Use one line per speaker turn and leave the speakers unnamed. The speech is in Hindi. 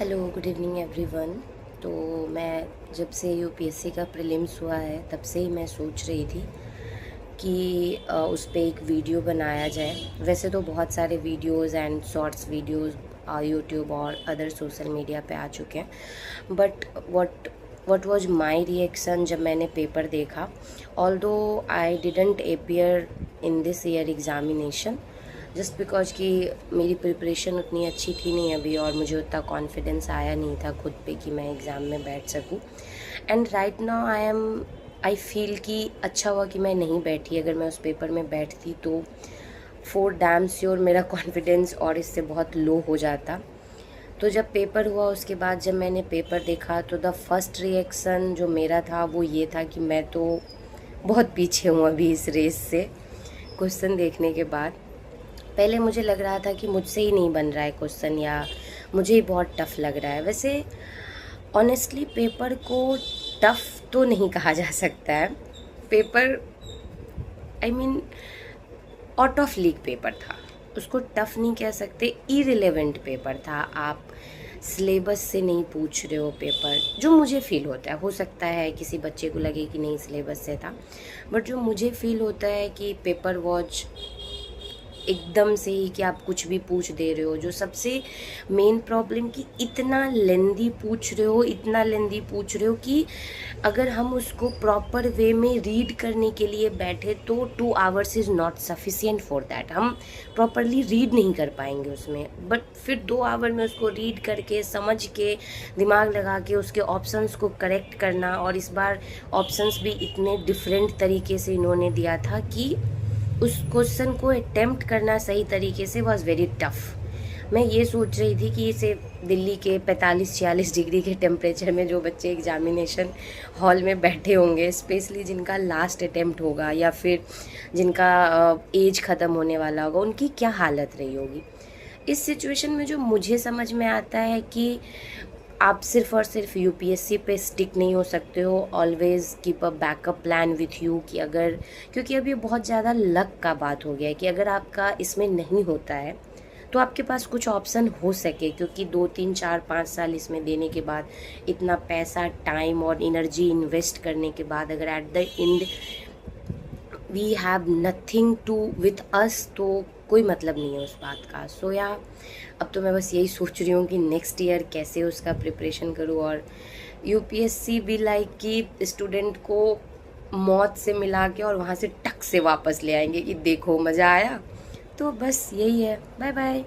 Hello, good evening everyone. तो मैं जब से यूपीएससी का प्रीलिम्स हुआ है तब से ही मैं सोच रही थी कि उस पे एक वीडियो बनाया जाए। वैसे तो बहुत सारे videos and shorts videos YouTube और अदर सोशल मीडिया पे आ चुके हैं, but what was my reaction जब मैंने पेपर देखा। Although I didn't appear in this year examination, just because कि मेरी प्रिपरेशन उतनी अच्छी थी नहीं अभी, और मुझे उतना कॉन्फिडेंस आया नहीं था खुद पे कि मैं एग्ज़ाम में बैठ सकूँ। And right now I feel कि अच्छा हुआ कि मैं नहीं बैठी। अगर मैं उस पेपर में बैठती तो फॉर डैम श्योर मेरा कॉन्फिडेंस और इससे बहुत लो हो जाता। तो जब पेपर हुआ उसके बाद जब मैंने पेपर देखा तो द फर्स्ट रिएक्शन जो मेरा था वो ये था कि मैं तो बहुत पीछे हूँ अभी इस रेस से। क्वेश्चन देखने के बाद पहले मुझे लग रहा था कि मुझसे ही नहीं बन रहा है क्वेश्चन, या मुझे ही बहुत टफ़ लग रहा है। वैसे ऑनेस्टली पेपर को टफ़ तो नहीं कहा जा सकता है। Paper I mean out of league paper था, उसको टफ़ नहीं कह सकते। इरिलेवेंट पेपर था। आप सिलेबस से नहीं पूछ रहे हो पेपर, जो मुझे फ़ील होता है। हो सकता है किसी बच्चे को लगे कि नहीं सिलेबस से था, बट जो मुझे फ़ील होता है कि पेपर वॉच एकदम से ही कि आप कुछ भी पूछ दे रहे हो। जो सबसे मेन प्रॉब्लम कि इतना लेंदी पूछ रहे हो, इतना लेंदी पूछ रहे हो कि अगर हम उसको प्रॉपर वे में रीड करने के लिए बैठे तो 2 hours is not sufficient for that. हम प्रॉपरली रीड नहीं कर पाएंगे उसमें, बट फिर 2 आवर में उसको रीड करके समझ के दिमाग लगा के उसके ऑप्शंस को करेक्ट करना। और इस बार ऑप्शंस भी इतने डिफरेंट तरीके से इन्होंने दिया था कि उस क्वेश्चन को अटेम्प्ट करना सही तरीके से वॉज वेरी टफ। मैं ये सोच रही थी कि इसे दिल्ली के 45-46 डिग्री के टेम्परेचर में जो बच्चे एग्जामिनेशन हॉल में बैठे होंगे, स्पेशली जिनका लास्ट अटेम्प्ट होगा या फिर जिनका एज ख़त्म होने वाला होगा, उनकी क्या हालत रही होगी। इस सिचुएशन में जो मुझे समझ में आता है कि आप सिर्फ़ और सिर्फ यूपीएससी पे स्टिक नहीं हो सकते हो। Always keep a backup plan with you कि अगर, क्योंकि अब ये बहुत ज़्यादा लक का बात हो गया है कि अगर आपका इसमें नहीं होता है तो आपके पास कुछ ऑप्शन हो सके, क्योंकि 2 3 4 5 साल इसमें देने के बाद, इतना पैसा टाइम और एनर्जी इन्वेस्ट करने के बाद, अगर at the end we have nothing to with us, तो कोई मतलब नहीं है उस बात का। सो या अब तो मैं बस यही सोच रही हूँ कि नेक्स्ट ईयर कैसे उसका प्रिपरेशन करूँ, और यूपीएससी भी लाइक कि स्टूडेंट को मौत से मिला के और वहाँ से टक से वापस ले आएंगे कि देखो मज़ा आया। तो बस यही है। Bye bye.